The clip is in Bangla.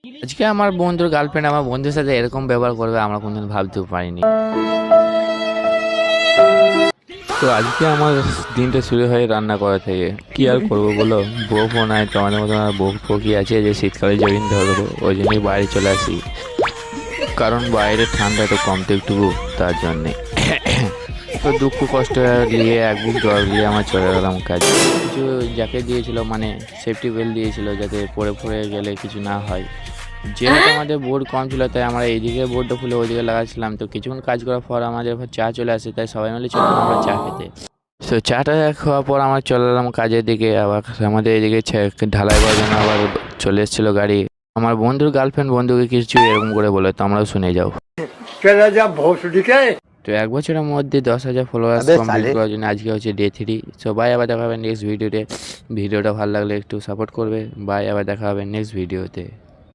আজকে আমার বন্ধুর গার্লফ্রেন্ড আমার বন্ধুর সাথে এরকম ব্যবহার করবে আমরা কোনদিন ভাবতেও পারিনি। তো আজকে আমার দিনটা শুরু হয় রান্না করা থেকে। কি আর করবো বলো, বউ ফো নাই তো আমাদের মতন আর বউ ফো কি আছে যে শীতকালে জগিং ধরবো, ওই জন্যই বাইরে চলে আসি। কারণ বাইরে ঠান্ডা তো কমতে একটুকু, তার জন্যে। তো দুঃখ কষ্ট নিয়ে এক বুক জল দিয়ে আমার চলে গেলাম কাজ। কিছু জ্যাকেট দিয়েছিল, মানে সেফটি বেল্ট দিয়েছিল যাতে পরে পরে গেলে কিছু না হয়। যেহেতু আমাদের বোর্ড কম ছিল তাই আমরা এইদিকে বোর্ডটা খুলে ওইদিকে লাগাচ্ছিলাম। তো কিছুক্ষণ কাজ করার পর আমাদের চা চলে আসে, তাই সবাই মিলে চলে এলাম আমরা চা খেতে। তো চাটা খাওয়ার পর আমরা চলে এলাম কাজের দিকে। আবার আমাদের এদিকে ঢালাই করার জন্য আবার চলে এসেছিলো গাড়ি। আমার বন্ধুর গার্লফ্রেন্ড বন্ধুকে কিছু এরকম করে বলে, তো আমরাও শুনে যাও। তো 1 বছরের মধ্যে 10,000 ফলোয়ার্স কমপ্লিট করার জন্য আজকে হচ্ছে ডে 3। সবাই আবার দেখা হবে নেক্সট ভিডিওতে। ভিডিওটা ভালো লাগলে একটু সাপোর্ট করবে। বাই, আবার দেখা হবে নেক্সট ভিডিওতে।